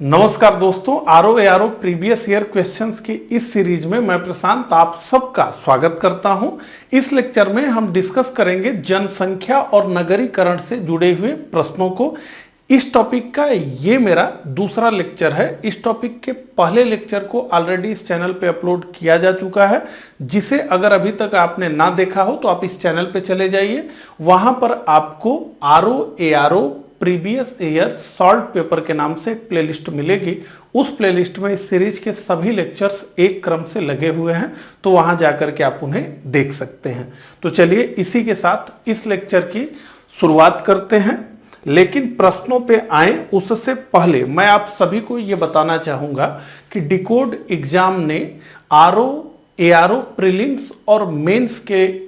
नमस्कार दोस्तों, RO ARO previous year questions की इस सीरीज में मैं प्रशांत आप सबका स्वागत करता हूं। इस लेक्चर में हम डिस्कस करेंगे जनसंख्या और नगरीकरण से जुड़े हुए प्रश्नों को। इस टॉपिक का ये मेरा दूसरा लेक्चर है। इस टॉपिक के पहले लेक्चर को ऑलरेडी इस चैनल पे अपलोड किया जा चुका है, जिसे अगर अभी तक आपने ना देखा हो तो आप इस चैनल पे चले जाइए। वहां पर आपको RO ARO previous year solve paper के नाम से एक प्लेलिस्ट मिलेगी। उस प्लेलिस्ट में इस सीरीज के सभी लेक्चर्स एक क्रम से लगे हुए हैं, तो वहां जाकर के आप उन्हें देख सकते हैं। तो चलिए इसी के साथ इस लेक्चर की शुरुआत करते हैं। लेकिन प्रश्नों पे आए उससे पहले मैं आप सभी को यह बताना चाहूंगा कि डिकोड एग्जाम ने आरओ एआरओ प्रीलिम्स और मेंस के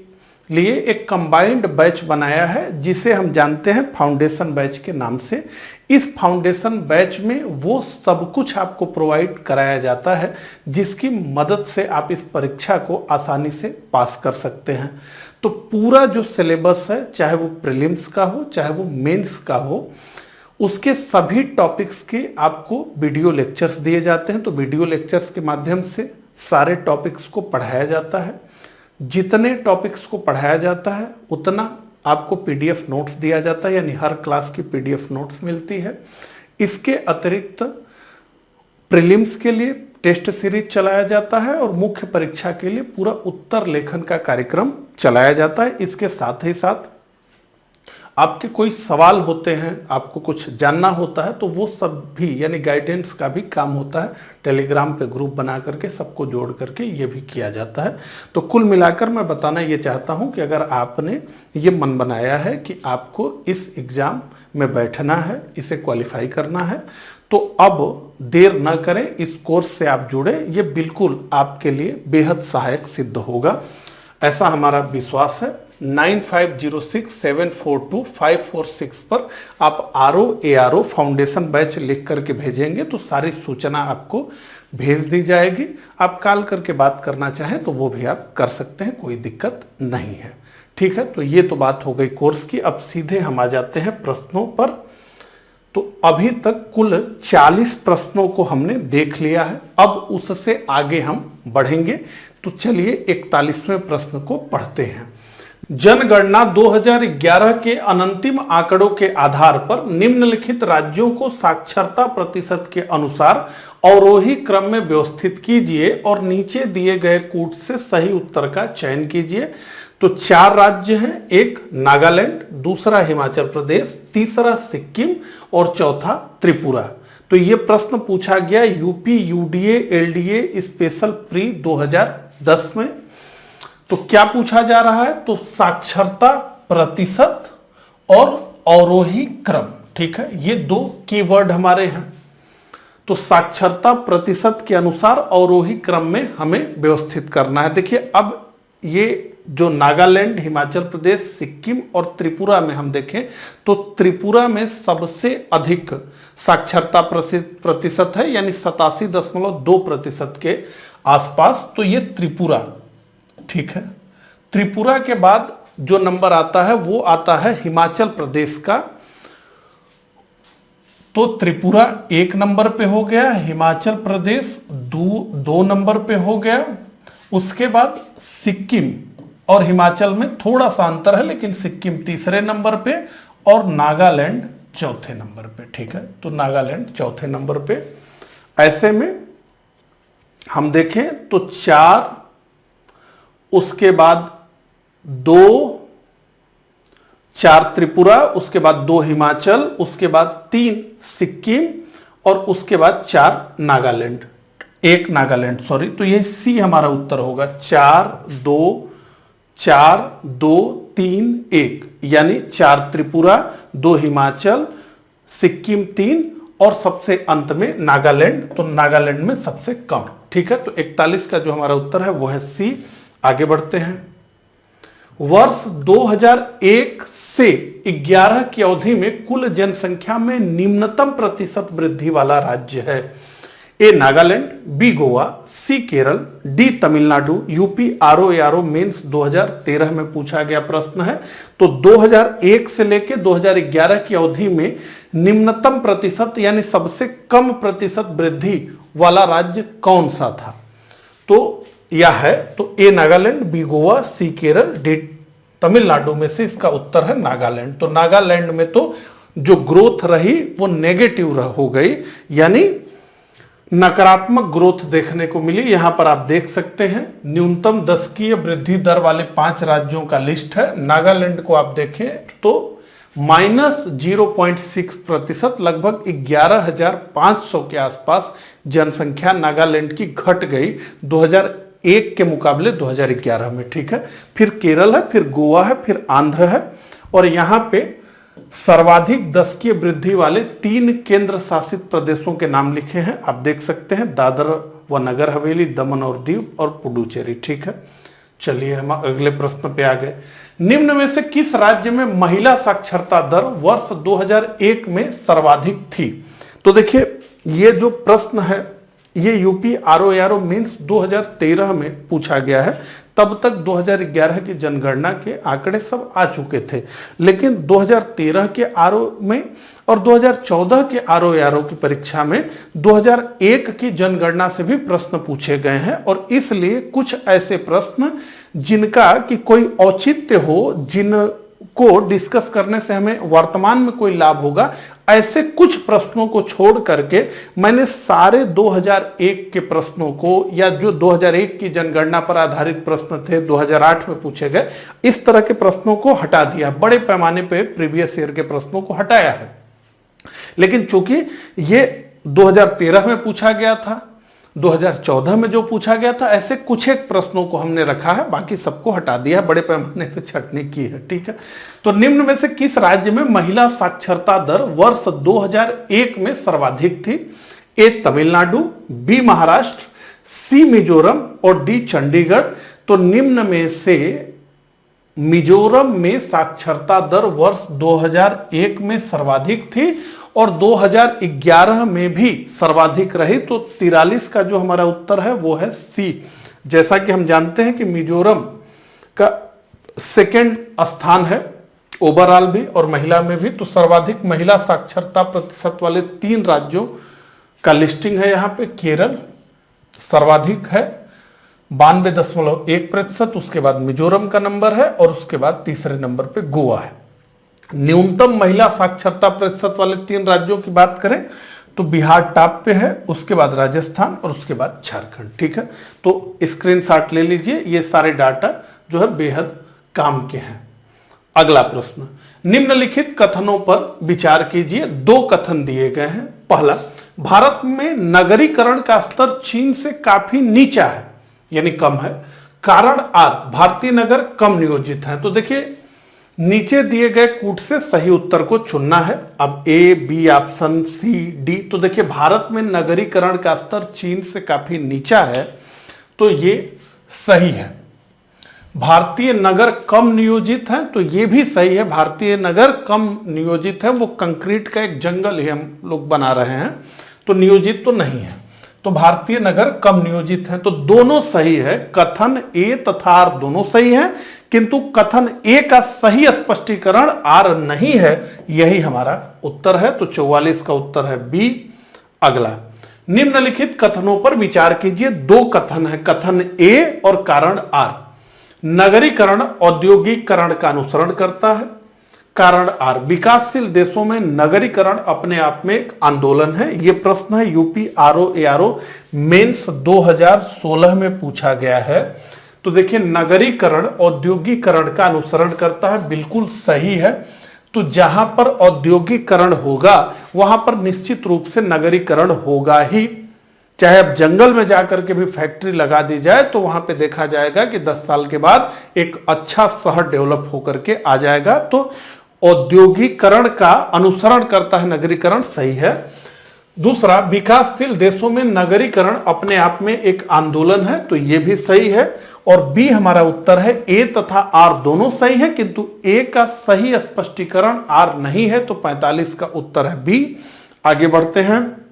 लिए एक कंबाइंड बैच बनाया है, जिसे हम जानते हैं फाउंडेशन बैच के नाम से। इस फाउंडेशन बैच में वो सब कुछ आपको प्रोवाइड कराया जाता है जिसकी मदद से आप इस परीक्षा को आसानी से पास कर सकते हैं। तो पूरा जो सिलेबस है, चाहे वो प्रीलिम्स का हो चाहे वो मेंस का हो, उसके सभी टॉपिक्स के आपको वीडियो लेक्चर्स दिए जाते हैं। तो वीडियो लेक्चर्स के माध्यम से सारे टॉपिक्स को पढ़ाया जाता है। जितने टॉपिक्स को पढ़ाया जाता है उतना आपको पीडीएफ नोट्स दिया जाता है, यानी हर क्लास की पीडीएफ नोट्स मिलती है। इसके अतिरिक्त प्रीलिम्स के लिए टेस्ट सीरीज चलाया जाता है और मुख्य परीक्षा के लिए पूरा उत्तर लेखन का कार्यक्रम चलाया जाता है। इसके साथ ही साथ आपके कोई सवाल होते हैं, आपको कुछ जानना होता है, तो वो सब भी यानी गाइडेंस का भी काम होता है। टेलीग्राम पे ग्रुप बना करके सबको जोड़ करके ये भी किया जाता है। तो कुल मिलाकर मैं बताना ये चाहता हूँ कि अगर आपने ये मन बनाया है कि आपको इस एग्ज़ाम में बैठना है, इसे क्वालिफाई करना है, तो अब देर न करें, इस कोर्स से आप जुड़े। ये बिल्कुल आपके लिए बेहद सहायक सिद्ध होगा, ऐसा हमारा विश्वास है। 9506742546 पर आप आरओ एआरओ फाउंडेशन बैच लिख करके भेजेंगे तो सारी सूचना आपको भेज दी जाएगी। आप कॉल करके बात करना चाहें तो वो भी आप कर सकते हैं, कोई दिक्कत नहीं है। ठीक है, तो ये तो बात हो गई कोर्स की। अब सीधे हम आ जाते हैं प्रश्नों पर। तो अभी तक कुल 40 प्रश्नों को हमने देख लिया है। अब उससे आगे हम बढ़ेंगे। तो चलिए 41वें प्रश्न को पढ़ते हैं। जनगणना 2011 के अनंतिम आंकड़ों के आधार पर निम्नलिखित राज्यों को साक्षरता प्रतिशत के अनुसार अवरोही क्रम में व्यवस्थित कीजिए और नीचे दिए गए कूट से सही उत्तर का चयन कीजिए। तो 4 राज्य हैं, एक नागालैंड, दूसरा हिमाचल प्रदेश, तीसरा सिक्किम और चौथा त्रिपुरा। तो ये प्रश्न पूछा गया UP UDA LDA special pre 2010 में। तो क्या पूछा जा रहा है? तो साक्षरता प्रतिशत और अवरोही क्रम। ठीक है, ये 2 कीवर्ड हमारे हैं। तो साक्षरता प्रतिशत के अनुसार अवरोही क्रम में हमें व्यवस्थित करना है। देखिए, अब ये जो नागालैंड, हिमाचल प्रदेश, सिक्किम और त्रिपुरा में हम देखें तो त्रिपुरा में सबसे अधिक साक्षरता प्रतिशत है, यानी 87.2% के आसपास। तो ये त्रिपुरा, ठीक है। त्रिपुरा के बाद जो नंबर आता है वो आता है हिमाचल प्रदेश का। तो त्रिपुरा 1 नंबर पे हो गया, हिमाचल प्रदेश 2 नंबर पे हो गया। उसके बाद सिक्किम और हिमाचल में थोड़ा सा अंतर है, लेकिन सिक्किम तीसरे नंबर पे और नागालैंड चौथे नंबर पे। ठीक है, तो नागालैंड चौथे नंबर पे। ऐसे में हम देखें तो 4, उसके बाद 4 त्रिपुरा, उसके बाद 2 हिमाचल, उसके बाद 3 सिक्किम और उसके बाद 4 नागालैंड, 1 नागालैंड, सॉरी। तो ये सी हमारा उत्तर होगा। 4 2 3 1, यानी 4 त्रिपुरा, 2 हिमाचल, सिक्किम 3 और सबसे अंत में नागालैंड। तो नागालैंड में सबसे कम। ठीक है, तो 41 का जो हमारा उत्तर है वो है सी। आगे बढ़ते हैं। वर्ष 2001 से 11 की अवधि में कुल जनसंख्या में निम्नतम प्रतिशत वृद्धि वाला राज्य है। A Nagaland, B Goa, C Kerala, D Tamil Nadu. UP RO mains 2013 में पूछा गया प्रश्न है। तो 2001 से लेकर 2011 की अवधि में निम्नतम प्रतिशत यानी सबसे कम प्रतिशत वृद्धि वाला राज्य कौन सा था? तो यह है, तो ए Nagaland, B Goa, C Kerala, D Tamil Nadu में से इसका उत्तर है नागालैंड। तो नागालैंड में तो जो ग्रोथ रही वो नेगेटिव हो गई, यानी नकारात्मक ग्रोथ देखने को मिली। यहां पर आप देख सकते हैं न्यूनतम दशकीय वृद्धि दर वाले 5 राज्यों का लिस्ट है। नागालैंड को आप देखें तो -0.6%, लगभग 11,500 के आसपास जनसंख्या नागालैंड की घट गई 2001 के मुकाबले 2011 में। ठीक है, फिर केरल है, फिर गोवा है, फिर आंध्र है, और यहां पे सर्वाधिक दशकीय वृद्धि वाले 3 केंद्र शासित प्रदेशों के नाम लिखे हैं, आप देख सकते हैं, दादर व नगर हवेली, दमन और दीव और पुडुचेरी। ठीक है, चलिए हम अगले प्रश्न पे आ गए। निम्न में से किस राज्य में महिला साक्षरता दर वर्ष 2001 में सर्वाधिक थी? तो देखिए ये जो प्रश्न है ये यूपी आरओ मेंस 2013 में पूछा गया है। तब तक 2011 की जनगणना के आंकड़े सब आ चुके थे, लेकिन 2013 के आरओ में और 2014 के आरओ की परीक्षा में 2001 की जनगणना से भी प्रश्न पूछे गए हैं। और इसलिए कुछ ऐसे प्रश्न जिनका कि कोई औचित्य हो, जिनको डिस्कस करने से हमें वर्तमान में कोई लाभ होगा, ऐसे कुछ प्रश्नों को छोड़ करके मैंने सारे 2001 के प्रश्नों को, या जो 2001 की जनगणना पर आधारित प्रश्न थे 2008 में पूछे गए, इस तरह के प्रश्नों को हटा दिया। बड़े पैमाने पे प्रीवियस ईयर के प्रश्नों को हटाया है। लेकिन चूंकि ये 2013 में पूछा गया था, 2014 में जो पूछा गया था, ऐसे कुछ एक प्रश्नों को हमने रखा है, बाकी सबको हटा दिया है, बड़े पैमाने पे छटनी की है। ठीक है, तो निम्न में से किस राज्य में महिला साक्षरता दर वर्ष 2001 में सर्वाधिक थी? ए तमिलनाडु, बी महाराष्ट्र, सी मिजोरम और डी चंडीगढ़। तो निम्न में से मिजोरम में साक्षरता दर वर्ष 2001 में सर्वाधिक थी और 2011 में भी सर्वाधिक रही। तो 43 का जो हमारा उत्तर है वो है सी। जैसा कि हम जानते हैं कि मिजोरम का सेकंड स्थान है ओवरऑल भी और महिला में भी। तो सर्वाधिक महिला साक्षरता प्रतिशत वाले 3 राज्यों का लिस्टिंग है यहाँ पे। केरल सर्वाधिक है 92.1%, उसके बाद मिजोरम का नंबर है और उसके बाद तीसरे नंबर पे गोवा है। न्यूनतम महिला साक्षरता प्रतिशत वाले 3 राज्यों की बात करें तो बिहार टॉप पे है, उसके बाद राजस्थान और उसके बाद झारखंड। ठीक है, तो स्क्रीनशॉट ले लीजिए, ये सारे डाटा जो है बेहद काम के हैं। अगला प्रश्न, निम्नलिखित कथनों पर विचार कीजिए। 2 कथन दिए गए हैं। पहला, भारत में नगरीकरण का स्तर चीन से काफी नीचा है यानी कम है। कारण आर, भारतीय नगर कम नियोजित हैं। तो देखिए नीचे दिए गए कूट से सही उत्तर को चुनना है। अब ए, बी ऑप्शन, सी, डी। तो देखिए भारत में नगरीकरण का स्तर चीन से काफी नीचा है, तो ये सही है। भारतीय नगर कम नियोजित है, तो ये भी सही है। भारतीय नगर कम नियोजित है, वो कंक्रीट का एक जंगल ही हम लोग बना रहे हैं, तो नियोजित तो नहीं है। तो भारतीय नगर कम नियोजित है, तो दोनों सही है। कथन ए तथा आर दोनों सही है, किंतु कथन ए का सही स्पष्टीकरण आर नहीं है, यही हमारा उत्तर है। तो 44 का उत्तर है बी। अगला, निम्नलिखित कथनों पर विचार कीजिए। 2 कथन है, कथन ए और कारण आर। नगरीकरण औद्योगिकरण का अनुसरण करता है। कारण आर, विकासशील देशों में नगरीकरण अपने आप में एक आंदोलन है। यह प्रश्न है यूपी आरओ मेंस 2016 में पूछा गया है। तो देखिए नगरीकरण औद्योगिकरण का अनुसरण करता है, बिल्कुल सही है। तो जहां पर औद्योगिकरण होगा वहां पर निश्चित रूप से नगरीकरण होगा ही। चाहे अब जंगल में जाकर के भी फैक्ट्री लगा दी जाए तो वहां पे देखा जाएगा कि 10 साल के बाद एक अच्छा शहर डेवलप होकर के आ जाएगा। तो औद्योगिकरण का अनुसरण करता है नगरीकरण, सही है। दूसरा, विकासशील देशों में नगरीकरण अपने आप में एक आंदोलन है, तो यह भी सही है। और बी हमारा उत्तर है। ए तथा आर दोनों सही है, किंतु ए का सही स्पष्टीकरण आर नहीं है, तो 45 का उत्तर है बी। आगे बढ़ते हैं।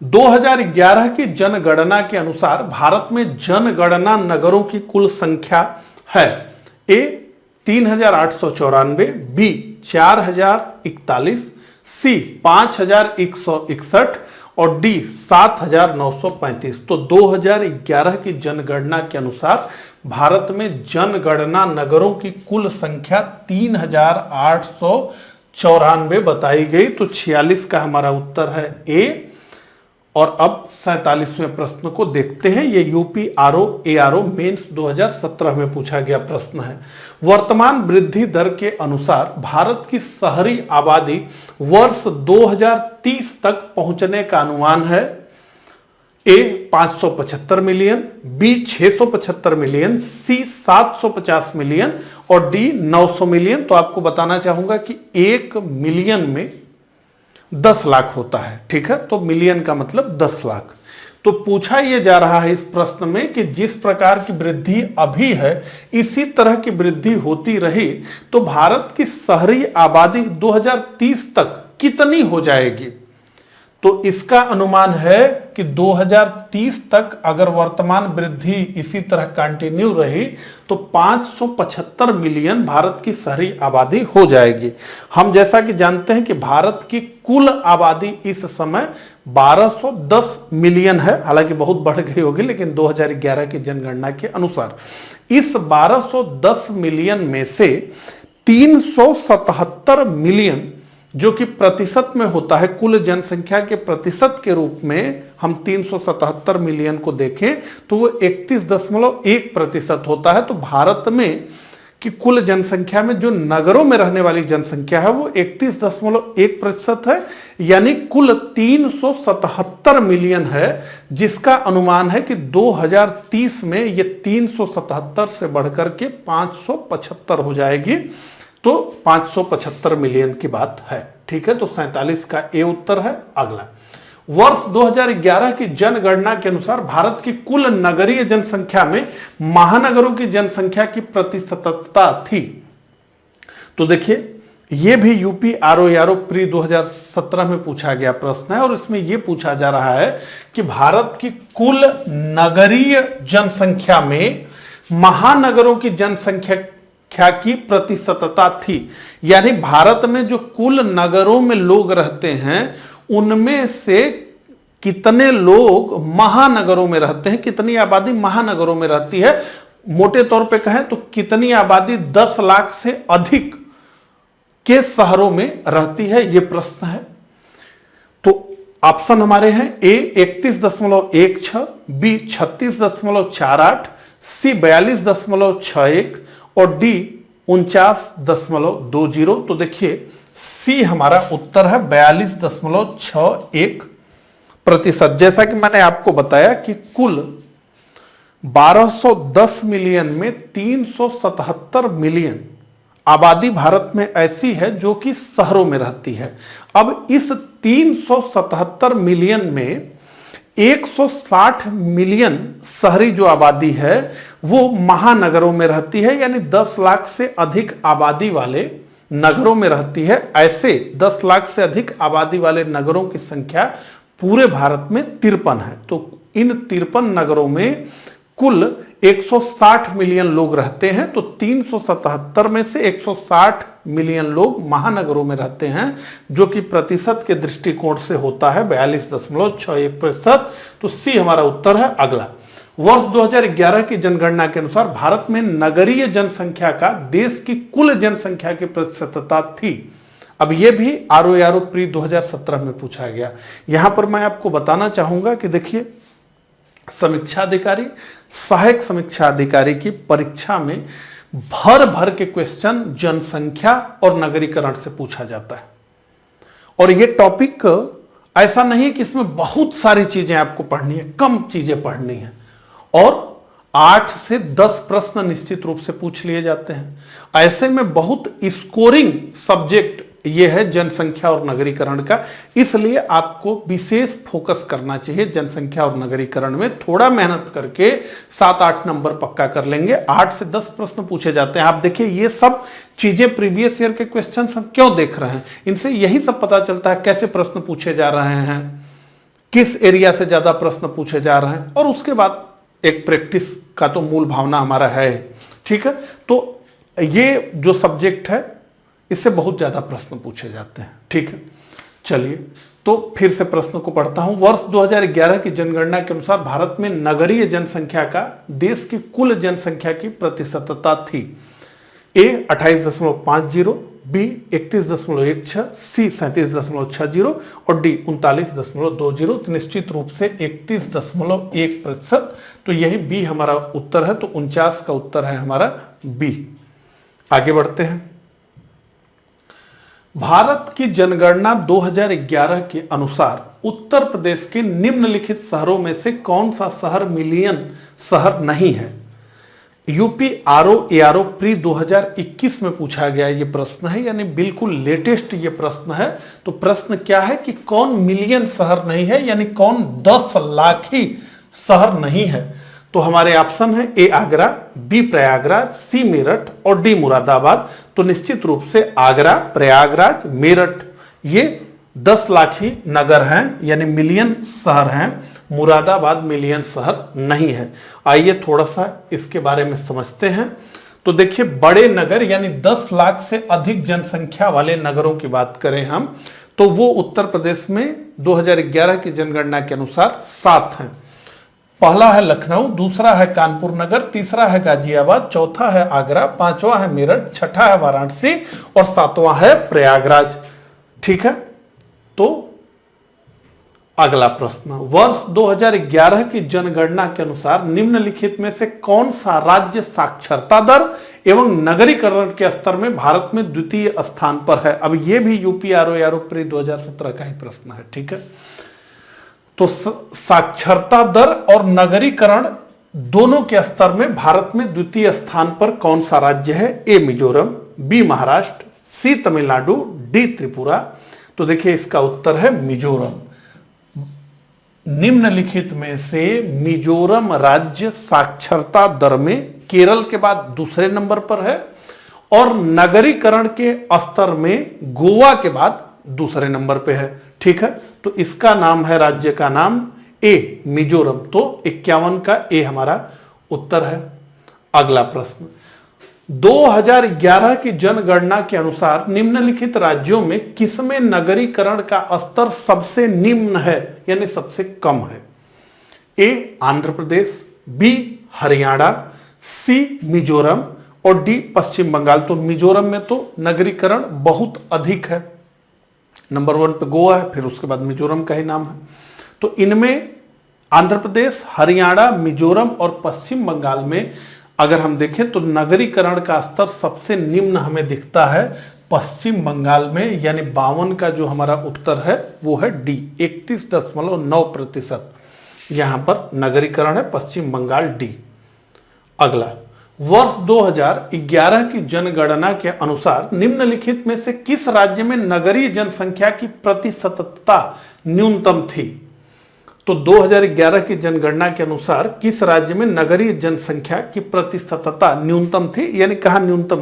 2011 की जनगणना के अनुसार भारत में जनगणना नगरों की कुल संख्या है ए 3894, बी 4041, सी 5161 और डी 7935। तो 2011 की जनगणना के अनुसार भारत में जनगणना नगरों की कुल संख्या 3894 बताई गई। तो 46 का हमारा उत्तर है ए। और अब 47वें प्रश्न को देखते हैं। ये यूपी ARO मेंस 2017 में पूछा गया प्रश्न है। वर्तमान वृद्धि दर के अनुसार भारत की शहरी आबादी वर्ष 2030 तक पहुंचने का अनुमान है ए 575 मिलियन, बी 675 मिलियन, सी 750 मिलियन और डी 900 मिलियन। तो आपको बताना चाहूंगा कि 1 मिलियन में 10 लाख होता है, ठीक है। तो मिलियन का मतलब 10 लाख। तो पूछा यह जा रहा है इस प्रश्न में कि जिस प्रकार की वृद्धि अभी है इसी तरह की वृद्धि होती रही तो भारत की शहरी आबादी 2030 तक कितनी हो जाएगी। तो इसका अनुमान है कि 2030 तक अगर वर्तमान वृद्धि इसी तरह कंटिन्यू रही तो 575 मिलियन भारत की शहरी आबादी हो जाएगी। हम जैसा कि जानते हैं कि भारत की कुल आबादी इस समय 1210 मिलियन है, हालांकि बहुत बढ़ गई होगी लेकिन 2011 की जनगणना के अनुसार इस 1210 मिलियन में से 377 मिलियन जो कि प्रतिशत में होता है, कुल जनसंख्या के प्रतिशत के रूप में हम 377 मिलियन को देखें तो वो 31.1% होता है। तो भारत में कि कुल जनसंख्या में जो नगरों में रहने वाली जनसंख्या है वो 31.1% है, यानी कुल 377 मिलियन है, जिसका अनुमान है कि 2030 में ये 377 से बढ़कर के 575 हो जाएगी। तो 575 मिलियन की बात है, ठीक है। तो 47 का ए उत्तर है। अगला, वर्ष 2011 की जनगणना के अनुसार भारत की कुल नगरीय जनसंख्या में महानगरों की जनसंख्या की प्रतिशतता थी। तो देखिए ये भी यूपी ARO प्री 2017 में पूछा गया प्रश्न है और इसमें यह पूछा जा रहा है कि भारत की कुल नगरीय जनसंख्या में महानगरों की जनसंख्या की प्रतिशतता थी, यानी भारत में जो कुल नगरों में लोग रहते हैं उनमें से कितने लोग महानगरों में रहते हैं, कितनी आबादी महानगरों में रहती है। मोटे तौर पे कहें तो कितनी आबादी 10 लाख से अधिक के शहरों में रहती है, यह प्रश्न है। तो ऑप्शन हमारे हैं ए 31.16, बी 36.48, सी 42.61 और डी 49.20। तो देखिए सी हमारा उत्तर है 42.61%। जैसा कि मैंने आपको बताया कि कुल 1210 मिलियन में 377 मिलियन आबादी भारत में ऐसी है जो कि शहरों में रहती है। अब इस 377 मिलियन में 160 मिलियन शहरी जो आबादी है वो महानगरों में रहती है, यानी 10 लाख से अधिक आबादी वाले नगरों में रहती है। ऐसे 10 लाख से अधिक आबादी वाले नगरों की संख्या पूरे भारत में 53 है। तो इन 53 नगरों में कुल 160 मिलियन लोग रहते हैं। तो 377 में से 160 मिलियन लोग महानगरों में रहते हैं, जो कि प्रतिशत के दृष्टिकोण से होता है 42.61%। तो सी हमारा उत्तर है। अगला, वर्ष 2011 की जनगणना के अनुसार भारत में नगरीय जनसंख्या का देश की कुल जनसंख्या की प्रतिशतता थी। अब यह भी ARO प्री 2017 में पूछा गया। यहां पर मैं आपको बताना चाहूंगा कि देखिए समीक्षा अधिकारी, सहायक समीक्षा अधिकारी की परीक्षा में भर भर के क्वेश्चन जनसंख्या और नगरीकरण से पूछा जाता है। और यह टॉपिक ऐसा नहीं कि इसमें बहुत सारी चीजें आपको पढ़नी है, कम चीजें पढ़नी है और 8 से 10 प्रश्न निश्चित रूप से पूछ लिए जाते हैं। ऐसे में बहुत स्कोरिंग सब्जेक्ट यह है जनसंख्या और नगरीकरण का, इसलिए आपको विशेष फोकस करना चाहिए जनसंख्या और नगरीकरण में। थोड़ा मेहनत करके 7-8 नंबर पक्का कर लेंगे। 8 से 10 प्रश्न पूछे जाते हैं। आप देखिए ये सब चीजें प्रीवियस ईयर के क्वेश्चन हम क्यों देख रहे हैं, इनसे यही सब पता चलता है कैसे प्रश्न पूछे जा रहे हैं, किस एरिया से ज्यादा प्रश्न पूछे जा रहे हैं, और उसके बाद एक प्रैक्टिस का तो मूल भावना हमारा है। ठीक है, तो ये जो सब्जेक्ट है इससे बहुत ज्यादा प्रश्न पूछे जाते हैं। ठीक है, चलिए तो फिर से प्रश्न को पढ़ता हूं। वर्ष 2011 की जनगणना के अनुसार भारत में नगरीय जनसंख्या का देश की कुल जनसंख्या की प्रतिशतता थी। ए 28.50, बी 31.16, सी 37.60 और डी 39.20। तो निश्चित रूप से 31.1%, तो यही बी हमारा उत्तर है। तो 49 का उत्तर है हमारा बी। आगे बढ़ते हैं। भारत की जनगणना 2011 के अनुसार उत्तर प्रदेश के निम्नलिखित शहरों में से कौन सा शहर मिलियन शहर नहीं है? यूपी आरओ प्री 2021 में पूछा गया ये प्रश्न है, यानी बिल्कुल लेटेस्ट ये प्रश्न है। तो प्रश्न क्या है कि कौन मिलियन शहर नहीं है, यानी कौन 10 लाखी शहर नहीं है। तो हमारे ऑप्शन है ए आगरा, बी प्रयागराज, सी मेरठ और डी मुरादाबाद। तो निश्चित रूप से आगरा, प्रयागराज, मेरठ ये 10 लाखी नगर हैं, यानी मिलियन शहर हैं। मुरादाबाद मिलियन शहर नहीं है। आइए थोड़ा सा इसके बारे में समझते हैं। तो देखिए, बड़े नगर यानी 10 लाख से अधिक जनसंख्या वाले नगरों की बात करें हम, तो वो उत्तर प्रदेश में 2011 की जनगणना के अनुसार 7 हैं। पहला है लखनऊ, दूसरा है कानपुर नगर, तीसरा है गाजियाबाद, चौथा है आगरा, पांचवा है मेरठ, छठा है वाराणसी और सातवां है प्रयागराज। ठीक है, तो अगला प्रश्न, वर्ष 2011 की जनगणना के अनुसार निम्नलिखित में से कौन सा राज्य साक्षरता दर एवं नगरीकरण के स्तर में भारत में द्वितीय स्थान पर है? अब यह भी यूपी आरओ प्री 2017 का ही प्रश्न है। ठीक है, तो साक्षरता दर और नगरीकरण दोनों के स्तर में भारत में द्वितीय स्थान पर कौन सा राज्य है? ए मिजोरम, बी महाराष्ट्र, सी तमिलनाडु, डी त्रिपुरा। तो देखिए इसका उत्तर है मिजोरम। निम्नलिखित में से मिजोरम राज्य साक्षरता दर में केरल के बाद दूसरे नंबर पर है और नगरीकरण के स्तर में गोवा के बाद दूसरे नंबर पे है। ठीक है, तो इसका नाम है, राज्य का नाम ए मिजोरम। तो 51 का ए हमारा उत्तर है। अगला प्रश्न, 2011 की जनगणना के अनुसार निम्नलिखित राज्यों में किसमें नगरीकरण का स्तर सबसे निम्न है यानी सबसे कम है? ए आंध्र प्रदेश, बी हरियाणा, सी मिजोरम और डी पश्चिम बंगाल। तो मिजोरम में तो नगरीकरण बहुत अधिक है, नंबर 1 पे गोवा है, फिर उसके बाद मिजोरम का ही नाम है। तो इनमें आंध्र प्रदेश, हरियाणा, मिजोरम और पश्चिम बंगाल में अगर हम देखें तो नगरीकरण का स्तर सबसे निम्न हमें दिखता है पश्चिम बंगाल में, यानी 52 का जो हमारा उत्तर है वो है डी, 31.9% यहां पर नगरीकरण है, पश्चिम बंगाल डी। अगला, वर्ष 2011 की जनगणना के अनुसार निम्नलिखित में से किस राज्य में नगरीय जनसंख्या की प्रतिशतता न्यूनतम थी? तो 2011 की जनगणना के अनुसार किस राज्य में नगरीय जनसंख्या की प्रतिशतता न्यूनतम थी, यानी कहां न्यूनतम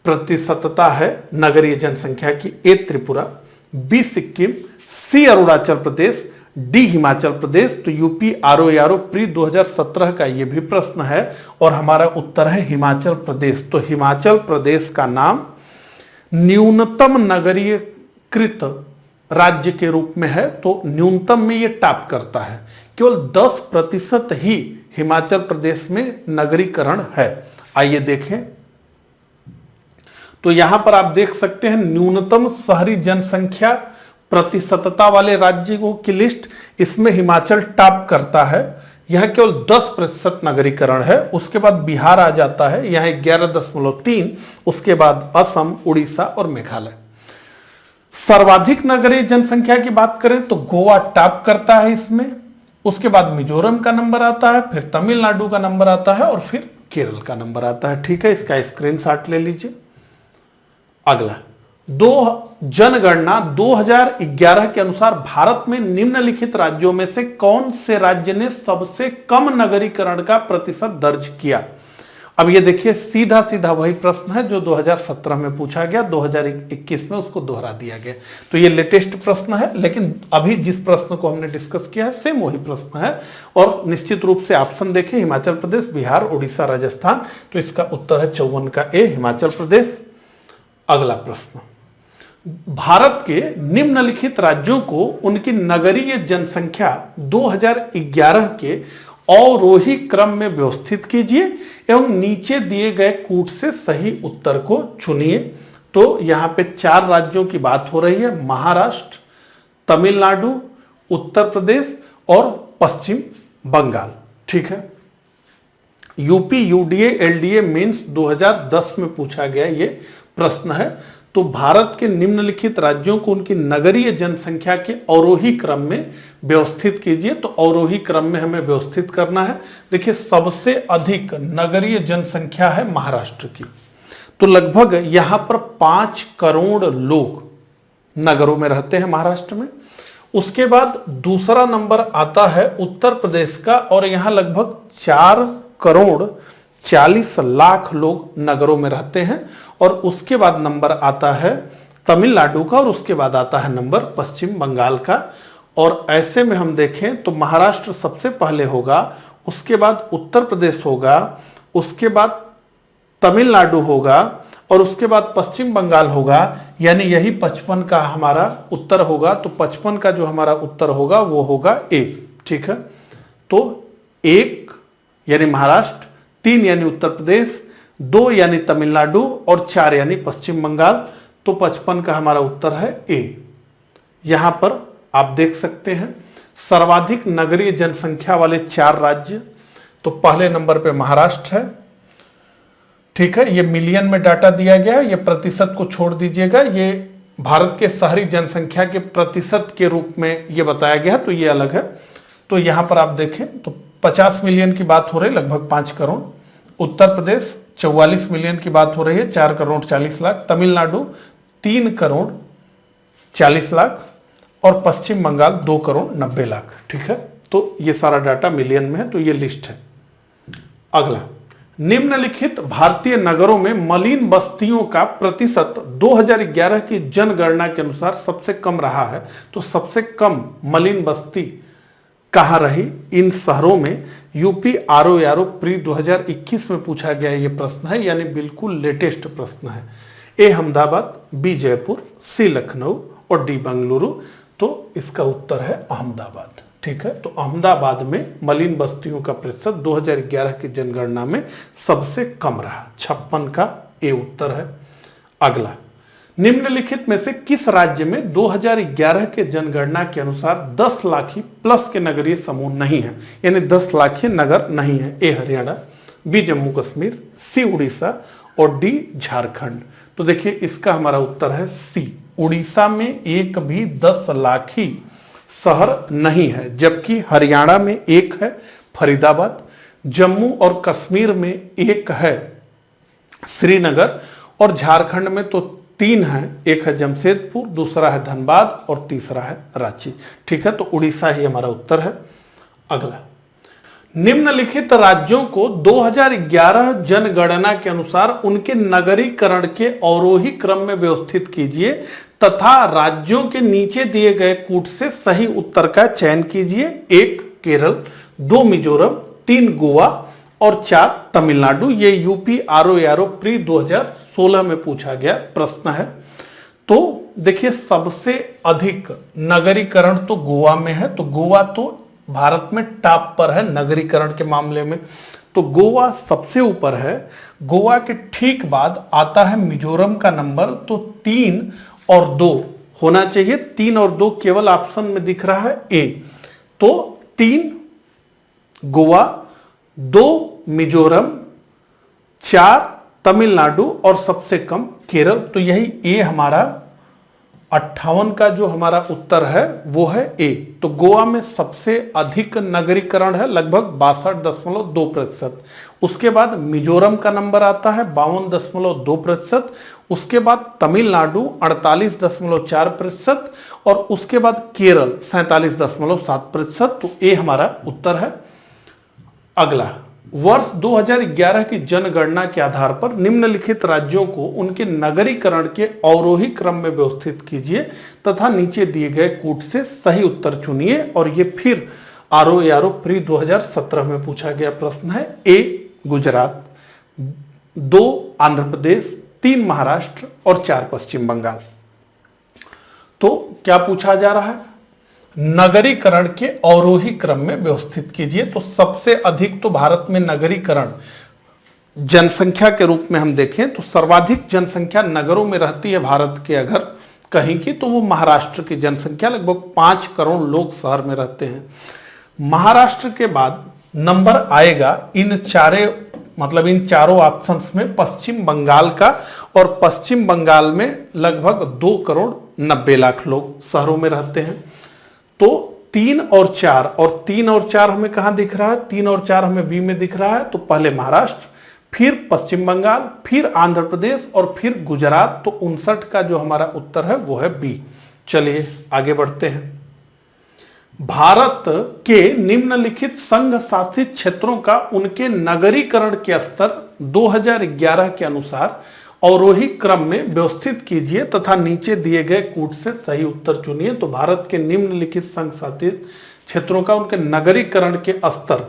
प्रतिशतता है नगरीय जनसंख्या की? ए त्रिपुरा, बी सिक्किम, सी अरुणाचल प्रदेश, डी हिमाचल प्रदेश। तो यूपी आरओ प्री 2017 का यह भी प्रश्न है और हमारा उत्तर है हिमाचल प्रदेश। तो हिमाचल प्रदेश का नाम न्यूनतम नगरीयकृत राज्य के रूप में है, तो न्यूनतम में ये टॉप करता है। केवल 10% ही हिमाचल प्रदेश में नगरीकरण है। आइए देखें, तो यहां पर आप देख सकते हैं न्यूनतम शहरी जनसंख्या प्रतिशतता वाले राज्यों की लिस्ट, इसमें हिमाचल टॉप करता है। यहां केवल 10% नगरीकरण है। उसके बाद बिहार आ जाता है, यहां 11.3, उसके बाद असम, उड़ीसा और मेघालय। सर्वाधिक नगरीय जनसंख्या की बात करें तो गोवा टॉप करता है इसमें, उसके बाद मिजोरम का नंबर आता है, फिर तमिलनाडु का नंबर आता है और फिर केरल का नंबर आता है। ठीक है, इसका स्क्रीनशॉट ले लीजिए। अगला, जनगणना 2011 के अनुसार भारत में निम्नलिखित राज्यों में से कौन से राज्य ने सबसे कम नगरीकरण का प्रतिशत दर्ज किया? अब ये देखिए सीधा सीधा वही प्रश्न है जो 2017 में पूछा गया, 2021 में उसको दोहरा दिया गया। तो ये लेटेस्ट प्रश्न है, लेकिन अभी जिस प्रश्न को हमने डिस्कस किया है सेम वही प्रश्न है। और निश्चित रूप से ऑप्शन देखें, हिमाचल प्रदेश, बिहार, उड़ीसा, राजस्थान, तो इसका उत्तर है 54 का ए, हिमाचल प्रदेश। अगला प्रश्न, भारत के निम्नलिखित राज्यों को उनकी नगरीय जनसंख्या 2011 के अवरोही क्रम में व्यवस्थित कीजिए एवं नीचे दिए गए कूट से सही उत्तर को चुनिए। तो यहां पे 4 राज्यों की बात हो रही है, महाराष्ट्र, तमिलनाडु, उत्तर प्रदेश और पश्चिम बंगाल। ठीक है, यूपी यूडीए एलडीए मेंस 2010 में पूछा गया ये प्रश्न है। तो भारत के निम्नलिखित राज्यों को उनकी नगरीय जनसंख्या के अवरोही क्रम में व्यवस्थित कीजिए। तो अवरोही क्रम में हमें व्यवस्थित करना है। देखिए सबसे अधिक नगरीय जनसंख्या है महाराष्ट्र की, तो लगभग यहां पर 5 करोड़ लोग नगरों में रहते हैं महाराष्ट्र में। उसके बाद दूसरा नंबर आता है उत्तर प्रदेश का, और यहां लगभग 4 करोड़ 40 लाख लोग नगरों में रहते हैं। और उसके बाद नंबर आता है तमिलनाडु का, और उसके बाद आता है नंबर पश्चिम बंगाल का। और ऐसे में हम देखें तो महाराष्ट्र सबसे पहले होगा, उसके बाद उत्तर प्रदेश होगा, उसके बाद तमिलनाडु होगा, और उसके बाद पश्चिम बंगाल होगा। यानी यही 55 का हमारा उत्तर होगा। तो 55 का जो हमारा उत्तर होगा वो होगा ए। ठीक है, तो 1 यानी महाराष्ट्र, 3 यानी उत्तर प्रदेश, 2 यानी तमिलनाडु और 4 यानी पश्चिम बंगाल। तो 55 का हमारा उत्तर है ए। यहां पर आप देख सकते हैं सर्वाधिक नगरीय जनसंख्या वाले 4 राज्य। तो पहले नंबर पे महाराष्ट्र है। ठीक है, ये मिलियन में डाटा दिया गया है, ये प्रतिशत को छोड़ दीजिएगा, ये भारत के शहरी जनसंख्या के प्रतिशत के रूप में ये बताया गया, तो ये अलग है। तो यहां पर आप देखें तो 50 मिलियन की बात हो रही है, लगभग 5 करोड़। उत्तर प्रदेश 44 मिलियन की बात हो रही है, 4 करोड़ 40 लाख। तमिलनाडु 3 करोड़ 40 लाख, और पश्चिम बंगाल 2 करोड़ 90 लाख। ठीक है, तो ये सारा डाटा मिलियन में है, तो ये लिस्ट है। अगला, निम्नलिखित भारतीय नगरों में मलिन बस्तियों का प्रतिशत 2011 की जनगणना के अनुसार सबसे कम रहा है। तो सबसे कम मलिन बस्ती कहां रही इन शहरों में? यूपी आरओ प्री 2021 में पूछा गया ये प्रश्न है, यानी बिल्कुल लेटेस्ट प्रश्न है। ए अहमदाबाद, बी जयपुर, सी लखनऊ और डी बेंगलुरु। तो इसका उत्तर है अहमदाबाद। ठीक है, तो अहमदाबाद में मलिन बस्तियों का प्रतिशत 2011 की जनगणना में सबसे कम रहा, 56 का ए उत्तर है। अगला, निम्नलिखित में से किस राज्य में 2011 के जनगणना के अनुसार 10 लाखी प्लस के नगरीय समूह नहीं है, यानी 10 लाखी नगर नहीं है? ए हरियाणा, बी जम्मू कश्मीर, सी उड़ीसा और डी झारखंड। तो देखिए इसका हमारा उत्तर है सी। उड़ीसा में एक भी 10 लाखी शहर नहीं है, जबकि हरियाणा में एक है फरीदाबाद, जम्मू और कश्मीर में एक है श्रीनगर, और झारखंड में तो 3 है, एक है जमशेदपुर, दूसरा है धनबाद और तीसरा है रांची। ठीक है, तो उड़ीसा ही हमारा उत्तर है। अगला, निम्नलिखित राज्यों को 2011 जनगणना के अनुसार उनके नगरीकरण के अवरोही क्रम में व्यवस्थित कीजिए तथा राज्यों के नीचे दिए गए कूट से सही उत्तर का चयन कीजिए। 1 केरल, 2 मिजोरम, 3 गोवा और 4 तमिलनाडु। ये यूपी आरओ प्री 2016 में पूछा गया प्रश्न है। तो देखिए सबसे अधिक नगरीकरण तो गोवा में है, तो गोवा तो भारत में टॉप पर है नगरीकरण के मामले में, तो गोवा सबसे ऊपर है। गोवा के ठीक बाद आता है मिजोरम का नंबर, तो 3 और 2 होना चाहिए। 3 और 2 केवल ऑप्शन में दिख रहा है ए, तो 3 गोवा, 2 मिजोरम, 4 तमिलनाडु और सबसे कम केरल। तो यही ए हमारा 58 का जो हमारा उत्तर है वो है ए। तो गोवा में सबसे अधिक नगरीकरण है, लगभग 62.2%। उसके बाद मिजोरम का नंबर आता है 52.2%। उसके बाद तमिलनाडु 48.4% और उसके बाद केरल 47.7%। तो ए हमारा उत्तर है। अगला, वर्ष 2011 की जनगणना के आधार पर निम्नलिखित राज्यों को उनके नगरीकरण के अवरोही क्रम में व्यवस्थित कीजिए तथा नीचे दिए गए कूट से सही उत्तर चुनिए। और ये फिर आरओ प्री 2017 में पूछा गया प्रश्न है। ए गुजरात, 2 आंध्र प्रदेश, 3 महाराष्ट्र और 4 पश्चिम बंगाल। तो क्या पूछा जा रहा है? नगरीकरण के अवरोही क्रम में व्यवस्थित कीजिए। तो सबसे अधिक तो भारत में नगरीकरण जनसंख्या के रूप में हम देखें तो सर्वाधिक जनसंख्या नगरों में रहती है भारत के अगर कहीं की, तो वो महाराष्ट्र की जनसंख्या लगभग 5 करोड़ लोग शहर में रहते हैं। महाराष्ट्र के बाद नंबर आएगा इन चारों ऑप्शंस में पश्चिम बंगाल का, और पश्चिम बंगाल में लगभग 2 करोड़ 90 लाख लोग शहरों में रहते हैं। तो 3 और 4 हमें कहां दिख रहा है? 3 और 4 हमें बी में दिख रहा है। तो पहले महाराष्ट्र, फिर पश्चिम बंगाल, फिर आंध्र प्रदेश और फिर गुजरात। तो 59 का जो हमारा उत्तर है वो है बी। चलिए आगे बढ़ते हैं। भारत के निम्नलिखित संघ शासित क्षेत्रों का उनके नगरीकरण के स्तर 2011 के अनुसार अवरोही क्रम में व्यवस्थित कीजिए तथा नीचे दिए गए कूट से सही उत्तर चुनिए। तो भारत के निम्नलिखित संघ शासित क्षेत्रों का उनके नगरीकरण के स्तर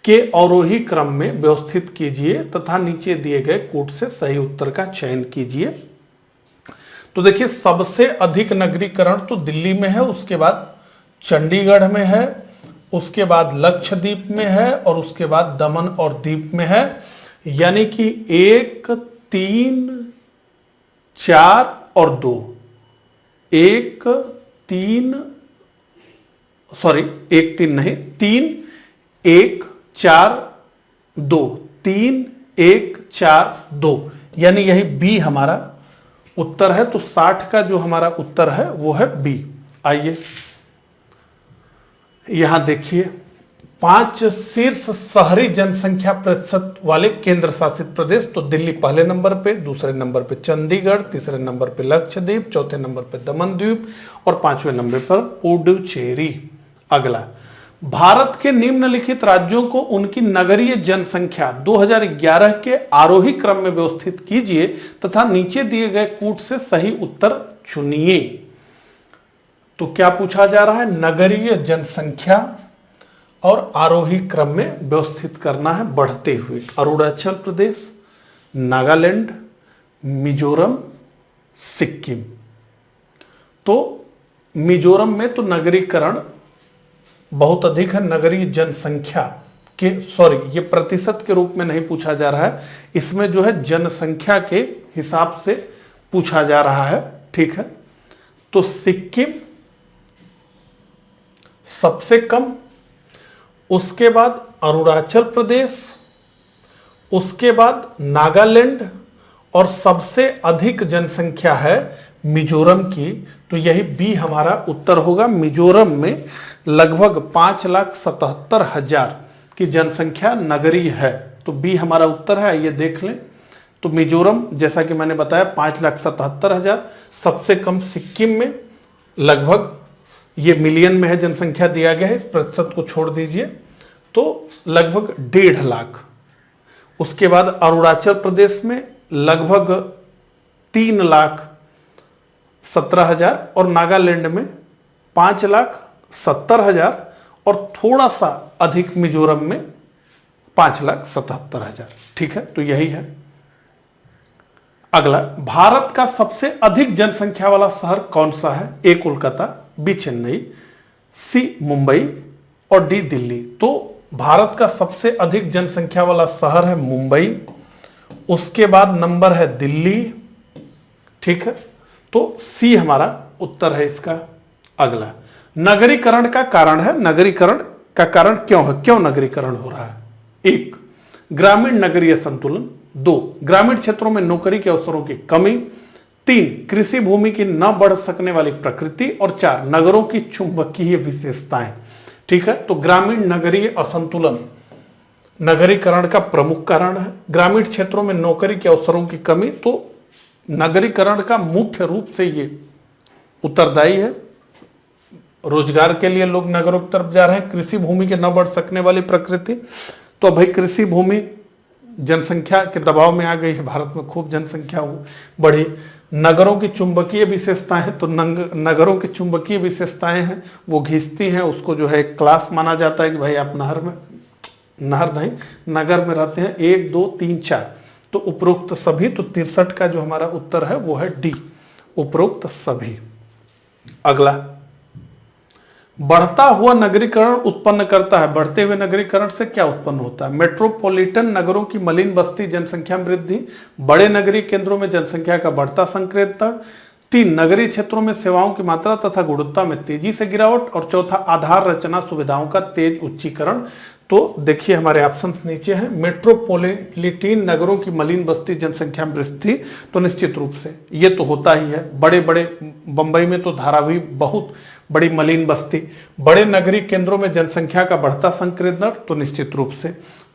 के अवरोही क्रम में व्यवस्थित कीजिए तथा नीचे दिए गए कूट से सही उत्तर का चयन कीजिए। तो देखिए सबसे अधिक नगरीकरण तो दिल्ली में है, उसके बाद चंडीगढ़ में है, उसके बाद लक्षद्वीप में है और उसके बाद दमन और दीप में है। यानी कि 1, 3, 4 और 2, 1, 3 नहीं, 3, 1, 4, 2, 3, 1, 4, 2, यानी यही बी हमारा उत्तर है। तो 60 का जो हमारा उत्तर है वो है बी। आइए यहां देखिए 5 शीर्ष शहरी जनसंख्या प्रतिशत वाले केंद्र शासित प्रदेश। तो दिल्ली पहले नंबर पे, दूसरे नंबर पे चंडीगढ़, तीसरे नंबर पे लक्षद्वीप, चौथे नंबर पे दमन द्वीप और 5वें नंबर पर पुडुचेरी। अगला, भारत के निम्नलिखित राज्यों को उनकी नगरीय जनसंख्या 2011 के आरोही क्रम में व्यवस्थित कीजिए तथा नीचे दिए गए कूट से सही उत्तर चुनिए। तो क्या पूछा जा रहा है? नगरीय जनसंख्या और आरोही क्रम में व्यवस्थित करना है बढ़ते हुए। अरुणाचल प्रदेश, नागालैंड, मिजोरम, सिक्किम। तो मिजोरम में तो नगरीकरण बहुत अधिक है। नगरीय जनसंख्या के ये प्रतिशत के रूप में नहीं पूछा जा रहा है, इसमें जो है जनसंख्या के हिसाब से पूछा जा रहा है। ठीक है, तो सिक्किम सबसे कम, उसके बाद अरुणाचल प्रदेश, उसके बाद नागालैंड और सबसे अधिक जनसंख्या है मिजोरम की। तो यही बी हमारा उत्तर होगा। मिजोरम में लगभग 5,77,000 की जनसंख्या नगरीय है। तो बी हमारा उत्तर है। ये देख लें। तो मिजोरम जैसा कि मैंने बताया 5,77,000, सबसे कम सिक्किम में लगभग, ये मिलियन में है जनसंख्या दिया गया है, इस प्रतिशत को छोड़ दीजिए, तो लगभग 1.5 लाख। उसके बाद अरुणाचल प्रदेश में लगभग 3,17,000 और नागालैंड में 5,70,000 और थोड़ा सा अधिक मिजोरम में 5,77,000। ठीक है, तो यही है। अगला, भारत का सबसे अधिक जनसंख्या वाला शहर कौन सा है? ए कोलकाता, बी चेन्नई, सी मुंबई और डी दिल्ली। तो भारत का सबसे अधिक जनसंख्या वाला शहर है मुंबई, उसके बाद नंबर है दिल्ली। ठीक है, तो सी हमारा उत्तर है इसका। अगला, नगरीकरण का कारण है। नगरीकरण का कारण क्यों है? क्यों नगरीकरण हो रहा है? 1, ग्रामीण नगरीय संतुलन। 2, ग्रामीण क्षेत्रों में नौकरी के अवसरों की कमी। 3, कृषि भूमि की न बढ़ सकने वाली प्रकृति। और 4, नगरों की चुंबकीय विशेषताएं। ठीक है, तो ग्रामीण नगरीय असंतुलन नगरीकरण का प्रमुख कारण है। ग्रामीण क्षेत्रों में नौकरी के अवसरों की कमी, तो नगरीकरण का मुख्य रूप से ये उत्तरदायी है। रोजगार के लिए लोग नगरों की तरफ जा रहे हैं। कृषि भूमि के न बढ़ सकने वाली प्रकृति, तो भाई कृषि भूमि जनसंख्या के दबाव में आ गई है, भारत में खूब जनसंख्या बढ़ी। नगरों की चुंबकीय विशेषताएं हैं, तो नगरों की चुंबकीय विशेषताएं हैं वो घिसती हैं, उसको जो है क्लास माना जाता है कि भाई आप नगर में रहते हैं। 1 2 3 4, तो उपरोक्त सभी, तो 63 का जो हमारा उत्तर है वो है डी, उपरोक्त सभी। अगला, बढ़ता हुआ नगरीकरण उत्पन्न करता है। बढ़ते हुए नगरीकरण से क्या उत्पन्न होता है? मेट्रोपॉलिटन नगरों की मलिन बस्ती, जनसंख्या में वृद्धि, बड़े नगरीय केंद्रों में जनसंख्या का बढ़ता संकेतक, 3 नगरीय क्षेत्रों में सेवाओं की मात्रा तथा गुणवत्ता में तेजी से गिरावट, और चौथा आधार रचना सुविधाओं का तेज उच्चीकरण। तो देखिए हमारे ऑप्शन नीचे हैं, मेट्रोपॉलिटन नगरों की मलिन बस्ती, जनसंख्या में वृद्धि, तो निश्चित रूप से ये तो होता ही है। बड़े बड़े बंबई में तो धारावी बहुत बड़ी मलिन बस्ती, बड़े नगरीय केंद्रों में जनसंख्या का बढ़ता संकेतक, तो निश्चित रूप से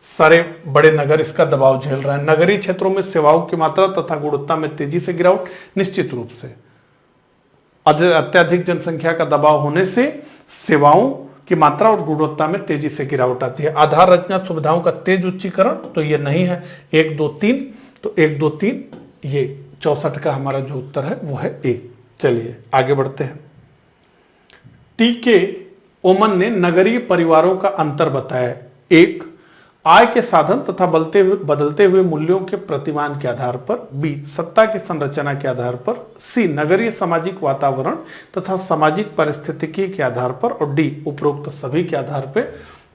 सारे बड़े नगर इसका दबाव झेल रहे हैं। नगरीय क्षेत्रों में सेवाओं की मात्रा तथा गुणवत्ता में तेजी से गिरावट, निश्चित रूप से अत्यधिक जनसंख्या का दबाव होने से सेवाओं की मात्रा और गुणवत्ता में तेजी से गिरावट आती है। आधार रचना सुविधाओं का तेज उच्चीकरण, तो ये नहीं है। 1 2 3, तो 1 2 3 ये 64 का हमारा जो उत्तर है वो है ए। चलिए आगे बढ़ते हैं। टी.के. ओमन ने नगरीय परिवारों का अंतर बताया। 1 आय के साधन तथा बदलते हुए मूल्यों के प्रतिमान के आधार पर, बी सत्ता की संरचना के आधार पर, सी नगरीय सामाजिक वातावरण तथा सामाजिक परिस्थितिकी के आधार पर, और डी उपरोक्त सभी के आधार पर।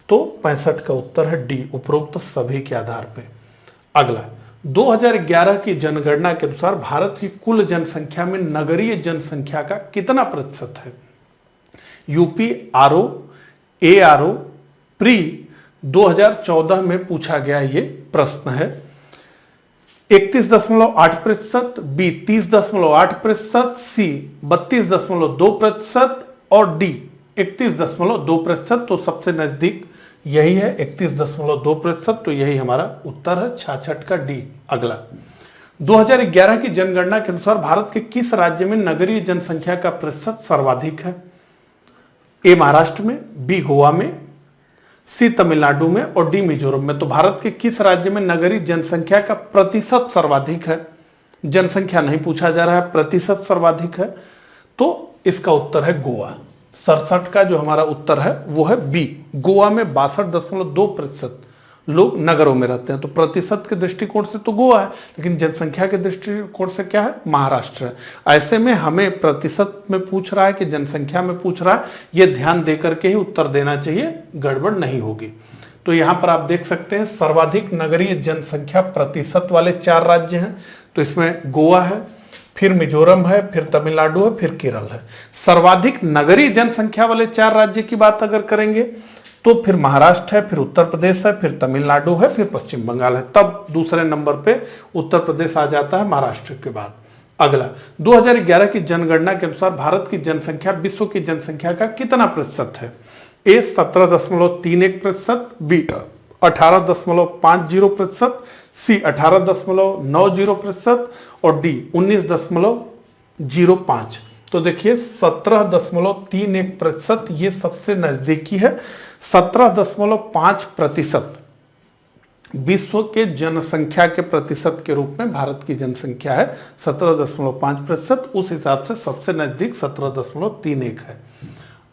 तो 65 का उत्तर है डी, उपरोक्त सभी के आधार पर। अगला, 2011 की जनगणना के अनुसार भारत की कुल जनसंख्या में नगरीय जनसंख्या का कितना प्रतिशत है? यूपी आरओ, एआरओ, प्री 2014 में पूछा गया ये प्रश्न है। 31.8%, बी 30.8%, सी 32.2% और डी 31.2%। तो सबसे नजदीक यही है 31.2%, तो यही हमारा उत्तर है 66 का डी। अगला, 2011 की जनगणना के अनुसार भारत के किस राज्य में नगरीय जनसंख्या का प्रतिशत सर्वाधिक है? ए महाराष्ट्र में, बी गोवा में, सी तमिलनाडु में और डी मिजोरम में। तो भारत के किस राज्य में नगरीय जनसंख्या का प्रतिशत सर्वाधिक है? जनसंख्या नहीं पूछा जा रहा है, प्रतिशत सर्वाधिक है, तो इसका उत्तर है गोवा। 67 का जो हमारा उत्तर है वो है बी, गोवा में 62.2% लोग नगरों में रहते हैं। तो प्रतिशत के दृष्टिकोण से तो गोवा है, लेकिन जनसंख्या के दृष्टिकोण से क्या है? महाराष्ट्र है। ऐसे में हमें प्रतिशत में पूछ रहा है कि जनसंख्या में पूछ रहा है, ये ध्यान देकर के ही उत्तर देना चाहिए, गड़बड़ नहीं होगी। तो यहां पर आप देख सकते हैं सर्वाधिक नगरीय जनसंख्या प्रतिशत वाले 4 राज्य हैं। तो इसमें गोवा है, फिर मिजोरम है, फिर तमिलनाडु है, फिर केरल है। सर्वाधिक नगरीय जनसंख्या वाले 4 राज्य की बात अगर करेंगे तो फिर महाराष्ट्र है, फिर उत्तर प्रदेश है, फिर तमिलनाडु है, फिर पश्चिम बंगाल है। तब दूसरे नंबर पे उत्तर प्रदेश आ जाता है महाराष्ट्र के बाद। अगला, 2011 की जनगणना के अनुसार भारत की जनसंख्या विश्व की जनसंख्या का कितना प्रतिशत है? ए 17.31%, बी 18.50%, सी 18.90% और डी 19.05। तो देखिए 17.31% ये सबसे नजदीकी है। 17.5% विश्व के जनसंख्या के प्रतिशत के रूप में भारत की जनसंख्या है 17.5%। उस हिसाब से सबसे नजदीक 17.31 है।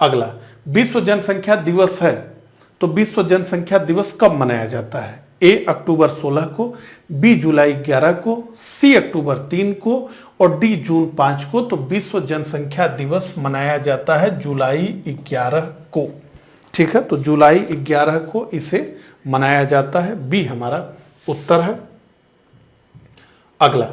अगला, विश्व जनसंख्या दिवस है, तो विश्व जनसंख्या दिवस कब मनाया जाता है? ए अक्टूबर 16 को, बी जुलाई 11 को, सी अक्टूबर 3 को और डी जून 5 को। तो विश्व जनसंख्या दिवस मनाया जाता है जुलाई 11 को। ठीक है, तो जुलाई 11 को इसे मनाया जाता है, बी हमारा उत्तर है। अगला,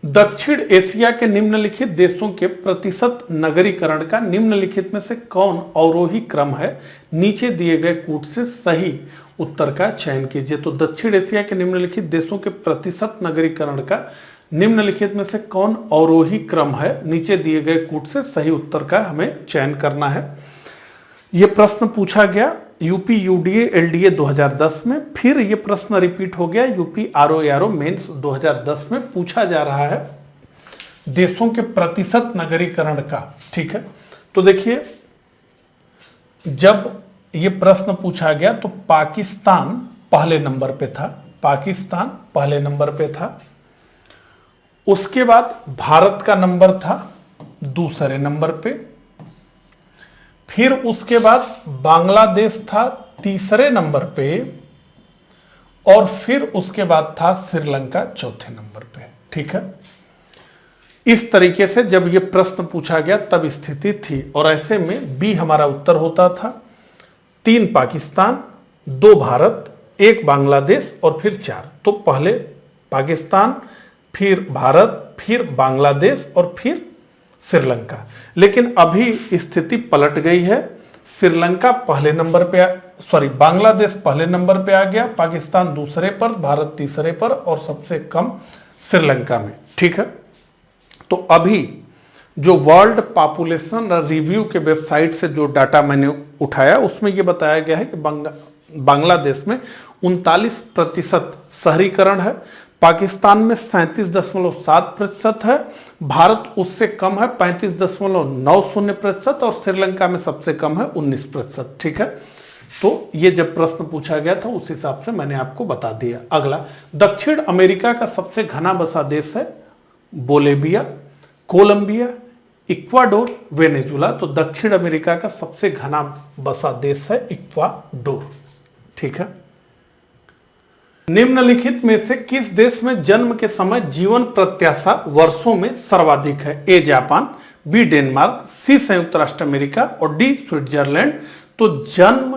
दक्षिण एशिया के निम्नलिखित देशों के प्रतिशत नगरीकरण का निम्नलिखित में से कौन अवरोही क्रम है? नीचे दिए गए कूट से सही उत्तर का चयन कीजिए। तो दक्षिण एशिया के निम्नलिखित देशों के प्रतिशत नगरीकरण का निम्नलिखित में से कौन अवरोही क्रम है? नीचे दिए गए कूट से सही उत्तर का हमें चयन करना है। यह प्रश्न पूछा गया यूपी यूडीए एलडीए 2010 में, फिर यह प्रश्न रिपीट हो गया यूपी आरओ मेंस 2010 में। पूछा जा रहा है देशों के प्रतिशत नगरीकरण का। ठीक है, तो देखिए जब यह प्रश्न पूछा गया तो पाकिस्तान पहले नंबर पे था, पाकिस्तान पहले नंबर पे था, उसके बाद भारत का नंबर था दूसरे नंबर पे, फिर उसके बाद बांग्लादेश था तीसरे नंबर पे, और फिर उसके बाद था श्रीलंका चौथे नंबर पे। ठीक है, इस तरीके से जब ये प्रश्न पूछा गया तब स्थिति थी, और ऐसे में बी हमारा उत्तर होता था। 3 पाकिस्तान, 2 भारत, 1 बांग्लादेश और फिर 4। तो पहले पाकिस्तान, फिर भारत, फिर बांग्लादेश और फिर श्रीलंका। लेकिन अभी स्थिति पलट गई है, श्रीलंका पहले नंबर पे, बांग्लादेश पहले नंबर पे आ गया, पाकिस्तान दूसरे पर, भारत तीसरे पर और सबसे कम श्रीलंका में। ठीक है, तो अभी जो वर्ल्ड पॉपुलेशन रिव्यू के वेबसाइट से जो डाटा मैंने उठाया उसमें यह बताया गया है कि बांग्लादेश में 39% शहरीकरण है, पाकिस्तान में 37.7% है, भारत उससे कम है 35.90% और श्रीलंका में सबसे कम है 19%। ठीक है, तो ये जब प्रश्न पूछा गया था उस हिसाब से मैंने आपको बता दिया। अगला, दक्षिण अमेरिका का सबसे घना बसा देश है बोलिविया, कोलंबिया, इक्वाडोर, वेनेजुला। तो दक्षिण अमेरिका का सबसे घना बसा देश है इक्वाडोर। ठीक है, निम्नलिखित में से किस देश में जन्म के समय जीवन प्रत्याशा वर्षों में सर्वाधिक है? ए जापान, बी डेनमार्क, सी संयुक्त राष्ट्र अमेरिका और डी स्विट्जरलैंड। तो जन्म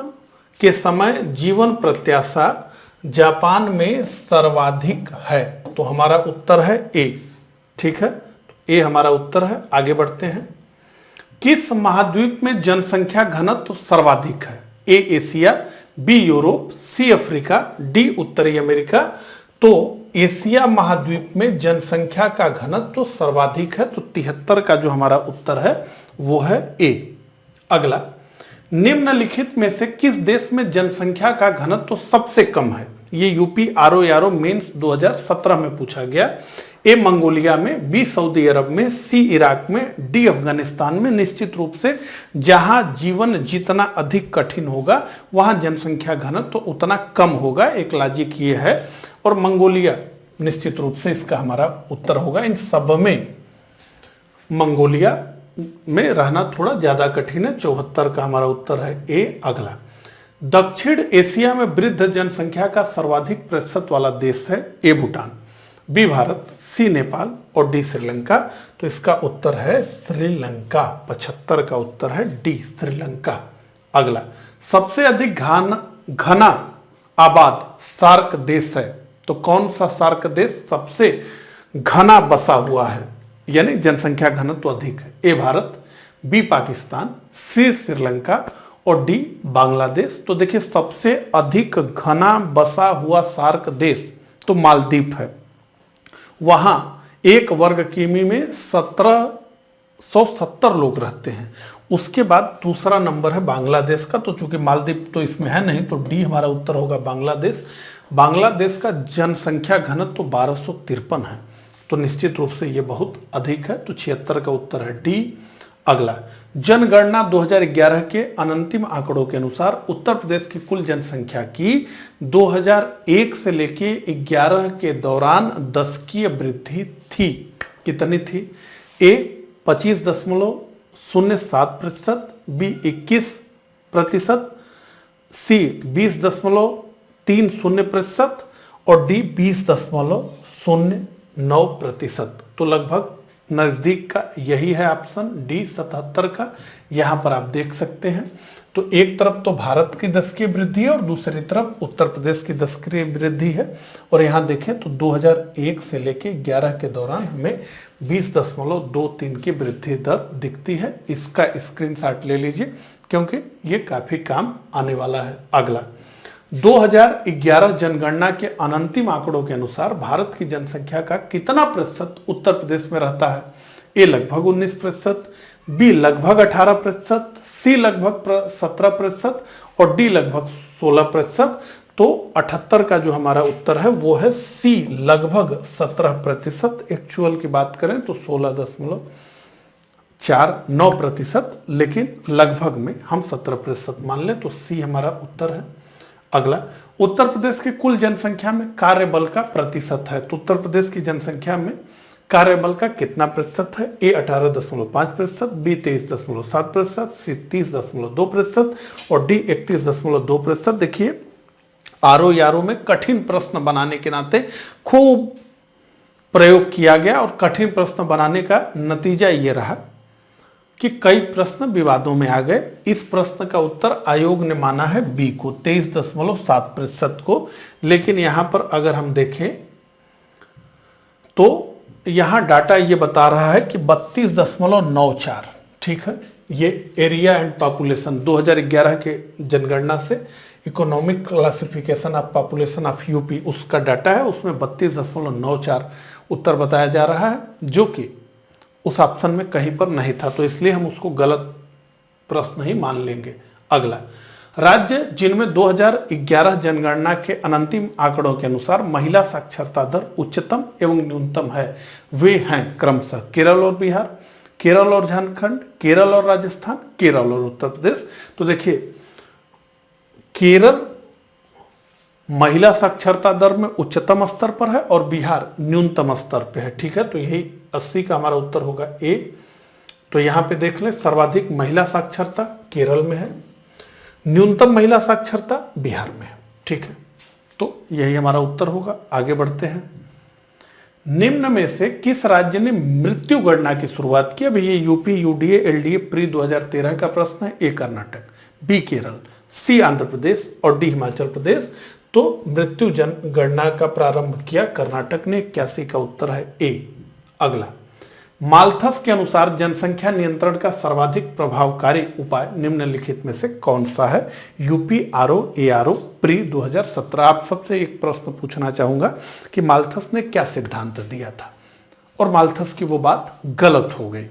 के समय जीवन प्रत्याशा जापान में सर्वाधिक है, तो हमारा उत्तर है ए। ठीक है, तो ए हमारा उत्तर है। आगे बढ़ते हैं, किस महाद्वीप में जनसंख्या घनत्व सर्वाधिक है? A Asia, B Europe, C Africa, D उत्तरी अमेरिका। तो एशिया महाद्वीप में जनसंख्या का घनत्व सर्वाधिक है, तो 73 का जो हमारा उत्तर है वो है ए। अगला, निम्नलिखित में से किस देश में जनसंख्या का घनत्व सबसे कम है? ये यूपी आरओ मेंस 2017 में पूछा गया। ए मंगोलिया में, बी सऊदी अरब में, सी इराक में, डी अफगानिस्तान में। निश्चित रूप से जहां जीवन जितना अधिक कठिन होगा वहां जनसंख्या घनत्व तो उतना कम होगा, एक लॉजिक ये है। और मंगोलिया निश्चित रूप से इसका हमारा उत्तर होगा। इन सब में मंगोलिया में रहना थोड़ा ज्यादा कठिन है, 74 का हमारा उत्तर है ए। अगला, दक्षिण एशिया में वृद्ध जनसंख्या का सर्वाधिक प्रतिशत वाला देश है? ए भूटान, बी भारत, सी नेपाल और डी श्रीलंका। तो इसका उत्तर है श्रीलंका, 75 का उत्तर है डी श्रीलंका। अगला, सबसे अधिक घना आबाद सार्क देश है? तो कौन सा सार्क देश सबसे घना बसा हुआ है, यानी जनसंख्या घनत्व तो अधिक है? ए भारत, बी पाकिस्तान, सी श्रीलंका और डी बांग्लादेश। तो देखिए सबसे अधिक घना बसा हुआ सार्क देश तो मालदीव है, वहां 1 वर्ग किमी में 1770 लोग रहते हैं। उसके बाद दूसरा नंबर है बांग्लादेश का, तो चूंकि मालदीव तो इसमें है नहीं तो डी हमारा उत्तर होगा बांग्लादेश। बांग्लादेश का जनसंख्या घनत्व तो 1253 है, तो निश्चित रूप से ये बहुत अधिक है, तो 76 का उत्तर है डी। अगला, जनगणना 2011 के अनंतिम आंकड़ों के अनुसार उत्तर प्रदेश की कुल जनसंख्या की 2001 से लेके 11 के दौरान दशकीय वृद्धि थी। कितनी थी? ए 25.07%, बी 21%, सी 20.30% और डी 20.09%। तो लगभग नजदीक का यही है ऑप्शन डी 77 का, यहां पर आप देख सकते हैं। तो एक तरफ तो भारत की दशकीय वृद्धि है और दूसरी तरफ उत्तर प्रदेश की दशकीय वृद्धि है। और यहां देखें तो 2001 से लेके 11 के दौरान हमें 20.23 की वृद्धि दर दिखती है। इसका स्क्रीनशॉट ले लीजिए क्योंकि ये काफी काम आने वाला है। अगला, 2011 जनगणना के अनंतिम आंकड़ों के अनुसार भारत की जनसंख्या का कितना प्रतिशत उत्तर प्रदेश में रहता है? ए लगभग 19%, बी लगभग 18%, सी लगभग 17% और डी लगभग 16%। तो 78 का जो हमारा उत्तर है वो है सी, लगभग 17%। एक्चुअल की बात करें तो 16.49%, लेकिन लगभग में हम 17% मान लें, तो सी हमारा उत्तर है। अगला, उत्तर प्रदेश की कुल जनसंख्या में कार्यबल का प्रतिशत है, तो उत्तर प्रदेश की जनसंख्या में कार्यबल का कितना प्रतिशत है? ए 18.5%, बी 23.7%, सी 30.2% और डी 31.2%। देखिए आरओ यारो में कठिन प्रश्न बनाने के नाते खूब प्रयोग किया गया और कठिन प्रश्न बनाने का नतीजा ये रहा कि कई प्रश्न विवादों में आ गए। इस प्रश्न का उत्तर आयोग ने माना है बी को, 23.7% को। लेकिन यहां पर अगर हम देखें तो यहां डाटा ये बता रहा है कि 32.94, ठीक है। ये एरिया एंड पॉपुलेशन 2011 के जनगणना से economic classification of population of UP उसका डाटा है, उसमें 32.94 उत्तर बताया जा रहा है, जो कि उस ऑप्शन में कहीं पर नहीं था, तो इसलिए हम उसको गलत प्रश्न ही मान लेंगे। अगला, राज्य जिनमें 2011 जनगणना के अंतिम आंकड़ों के अनुसार महिला साक्षरता दर उच्चतम एवं न्यूनतम है, वे हैं क्रमशः केरल और बिहार, केरल और झारखंड, केरल और राजस्थान, केरल और उत्तर प्रदेश। तो देखिए केरल महिला साक्षरता दर में उच्चतम स्तर पर है और बिहार न्यूनतम स्तर पे है, ठीक है। तो यही 80 का हमारा उत्तर होगा ए। तो यहां पे देख ले, सर्वाधिक महिला साक्षरता केरल में है, न्यूनतम महिला साक्षरता बिहार में है, ठीक है। तो यही हमारा उत्तर होगा। आगे बढ़ते हैं। निम्न में से किस राज्य ने मृत्यु गणना की शुरुआत की? अब ये यूपी, यूडीए, एलडीए प्री 2013 का प्रश्न है। ए कर्नाटक, बी केरल, सी आंध्र प्रदेश और डी हिमाचल प्रदेश। तो मृत्यु गणना का प्रारंभ किया कर्नाटक ने, 81 का उत्तर है ए। अगला, माल्थस के अनुसार जनसंख्या नियंत्रण का सर्वाधिक प्रभावकारी उपाय निम्नलिखित में से कौन सा है? UP RO, ARO pre 2017। आप सबसे एक प्रश्न पूछना चाहूंगा कि माल्थस ने क्या सिद्धांत दिया था और माल्थस की वो बात गलत हो गई,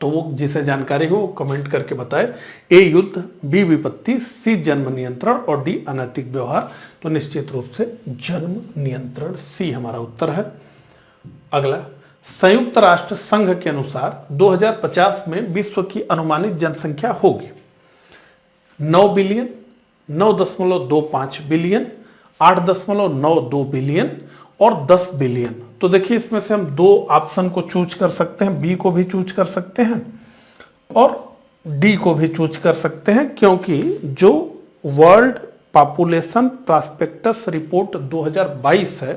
तो वो जिसे जानकारी हो वो कमेंट करके बताए। ए युद्ध, बी विपत्ति, सी जन्म नियंत्रण और डी अनैतिक व्यवहार। तो निश्चित रूप से जन्म नियंत्रण, सी हमारा उत्तर है। अगला, संयुक्त राष्ट्र संघ के अनुसार 2050 में विश्व की अनुमानित जनसंख्या होगी 9 बिलियन, 9.25 बिलियन, 8.92 बिलियन और 10 बिलियन। तो देखिए इसमें से हम दो ऑप्शन को चूज कर सकते हैं, बी को भी चूज कर सकते हैं और डी को भी चूज कर सकते हैं, क्योंकि जो वर्ल्ड पॉपुलेशन प्रॉस्पेक्टस रिपोर्ट 2022 है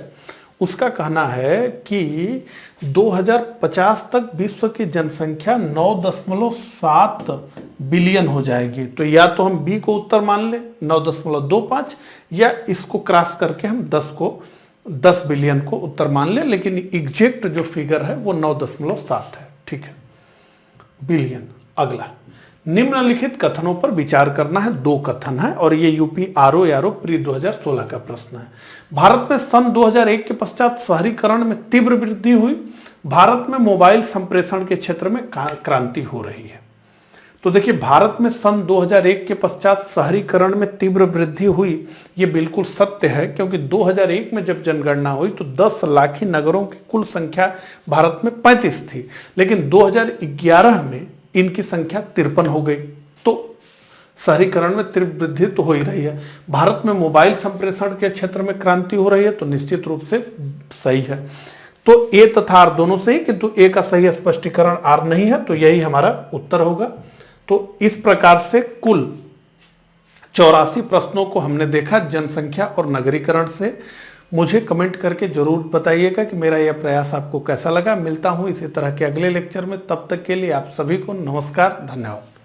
उसका कहना है कि 2050 तक विश्व की जनसंख्या 9.7 बिलियन हो जाएगी। तो या तो हम बी को उत्तर मान लें 9.25, या इसको क्रॉस करके हम 10 बिलियन को उत्तर मान लें, लेकिन एग्जैक्ट जो फिगर है वो 9.7 है, ठीक है, बिलियन। अगला, निम्नलिखित कथनों पर विचार करना है। दो कथन है और ये यूपी आरओ यारो प्री 2016 का प्रश्न है। भारत में सन 2001 के पश्चात शहरीकरण में तीव्र वृद्धि हुई। भारत में मोबाइल संप्रेषण के क्षेत्र में क्रांति हो रही है। तो देखिए भारत में सन 2001 के पश्चात शहरीकरण में तीव्र वृद्धि हुई, ये बिल्कुल सत्य है, क्योंकि 2001 में जब जनगणना हुई तो 10 लाखी नगरों की कुल संख्या भारत में 35 थी, लेकिन 2011 में इनकी संख्या 53 हो गई। तो शहरीकरण में तीव्र वृद्धि तो हो ही रही है। भारत में मोबाइल संप्रेषण के क्षेत्र में क्रांति हो रही है, तो निश्चित रूप से सही है। तो ए तथा आर दोनों सही, किंतु ए का सही स्पष्टीकरण आर नहीं है, तो यही हमारा उत्तर होगा। तो इस प्रकार से कुल 84 प्रश्नों को हमने देखा जनसंख्या और नगरीकरण से। मुझे कमेंट करके जरूर बताइएगा कि मेरा यह प्रयास आपको कैसा लगा। मिलता हूं इसी तरह के अगले लेक्चर में, तब तक के लिए आप सभी को नमस्कार, धन्यवाद।